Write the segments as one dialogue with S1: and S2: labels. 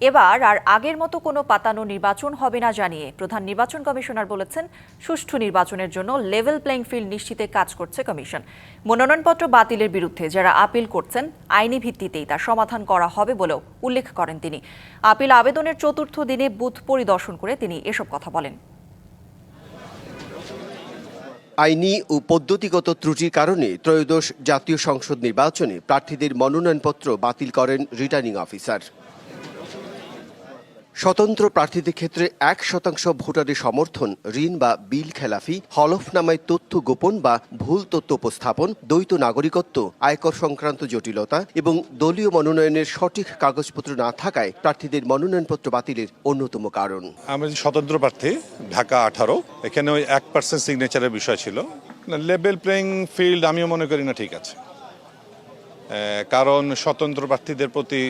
S1: এবার আর আগের মতো কোনো পাতানো নির্বাচন হবে না জানিয়ে প্রধান নির্বাচন কমিশনার বলেছেন, সুষ্ঠু নির্বাচনের জন্য লেভেল প্লেইং ফিল্ড নিশ্চিতে কাজ করছে কমিশন। মনোনয়নপত্র বাতিলের বিরুদ্ধে যারা আপিল করছেন, আইনি ভিত্তিতেই তা সমাধান করা হবে বলেও উল্লেখ করেন তিনি। আপিল আবেদনের চতুর্থ দিনে বুথ পরিদর্শন করে তিনি এসব কথা বলেন।
S2: আইনি ও পদ্ধতিগত ত্রুটির কারণে ত্রয়োদশ জাতীয় সংসদ নির্বাচনে প্রার্থীদের মনোনয়নপত্র বাতিল করেন রিটার্নিং অফিসার। স্বতন্ত্র প্রার্থীদের ক্ষেত্রে 1% ভোটারের সমর্থন, ঋণ বা বিল খেলাফি, হলফনামায় তথ্য গোপন বা ভুল তথ্য উপস্থাপন, দ্বৈত নাগরিকত্ব, আয়কর সংক্রান্ত জটিলতা এবং দলীয় মনোনয়নের সঠিক কাগজপত্র না থাকায় প্রার্থীদের মনোনয়নপত্র বাতিলের অন্যতম কারণ।
S3: আমি স্বতন্ত্র প্রার্থী, ঢাকা 18, এখানে ওই 1% সিগনেচারের বিষয় ছিল। লেভেল প্লেইং ফিল্ড আমিও মনে করি না ঠিক আছে, কারণ স্বতন্ত্র প্রার্থীদের প্রতি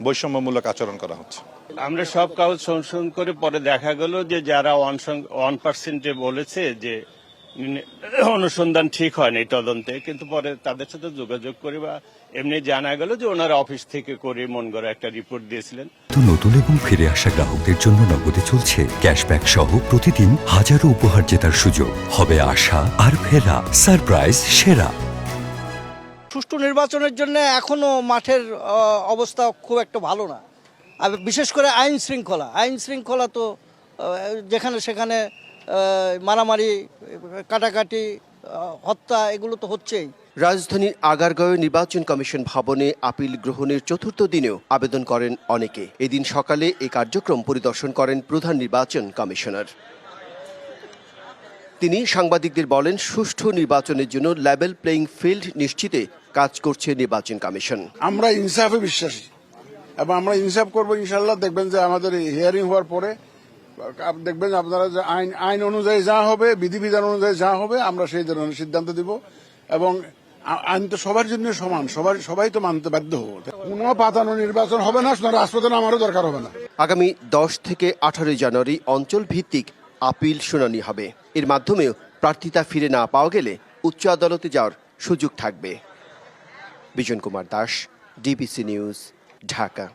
S3: বৈষম্যমূলক আচরণ করা হচ্ছে।
S4: আমরা সব কাগজ সংশোধন করে পরে দেখা গেল যে যারা 1% বলেছে যে অনুসন্ধান ঠিক হয়নি তদন্তে, কিন্তু পরে তাদের সাথে যোগাযোগ করে বা এমনি জানা গেল যে ওনারা অফিস থেকে করে মন গড়া একটা রিপোর্ট দিয়েছিলেন।
S5: নতুন এবং ফিরে আসা গ্রাহকদের জন্য নগদে চলছে ক্যাশব্যাক সহ প্রতিদিন হাজারো উপহার জেতার সুযোগ। হবে আশা আর ফেরা, সারপ্রাইজ সেরা।
S6: সুষ্ঠু নির্বাচনের জন্য এখনো মাঠের অবস্থা খুব একটা ভালো না। আর বিশেষ করে আইন শৃঙ্খলা তো যেখানে সেখানে মারামারি, কাটাকাটি, হত্যা এগুলো তো হচ্ছেই।
S2: রাজধানীর আগারগাঁওয়ে নির্বাচন কমিশন ভবনে আপিল গ্রহণের চতুর্থ দিনেও আবেদন করেন অনেকে। এদিন সকালে এই কার্যক্রম পরিদর্শন করেন প্রধান নির্বাচন কমিশনার। তিনি সাংবাদিকদের বলেন, সুষ্ঠু নির্বাচনের জন্য লেভেল প্লেইং ফিল্ড নিশ্চিতে কাজ করছে নির্বাচন কমিশন।
S7: আমরা ইনসাফে বিশ্বাসী এবং আমরা ইনসাফ করবো ইনশাল্লাহ। দেখবেন যে আমাদের হিয়ারিং হওয়ার পরে দেখবেন আপনারা যে আইন অনুযায়ী যা হবে, বিধিবিধান অনুযায়ী যা হবে, আমরা সেই ধরনের সিদ্ধান্ত দিব। এবং আইন তো সবার জন্য সমান, সবাই তো মানতে বাধ্য হবো। কোনো পাতানো নির্বাচন হবে না, রাজপথে আমারও দরকার হবে না।
S2: আগামী 10 থেকে 18 জানুয়ারি অঞ্চল ভিত্তিক আপিল শুনানি হবে। এর মাধ্যমেও প্রার্থিতা ফিরে না পাওয়া গেলে উচ্চ আদালতে যাওয়ার সুযোগ থাকবে। Bijan Kumar Das, DBC news, Dhaka.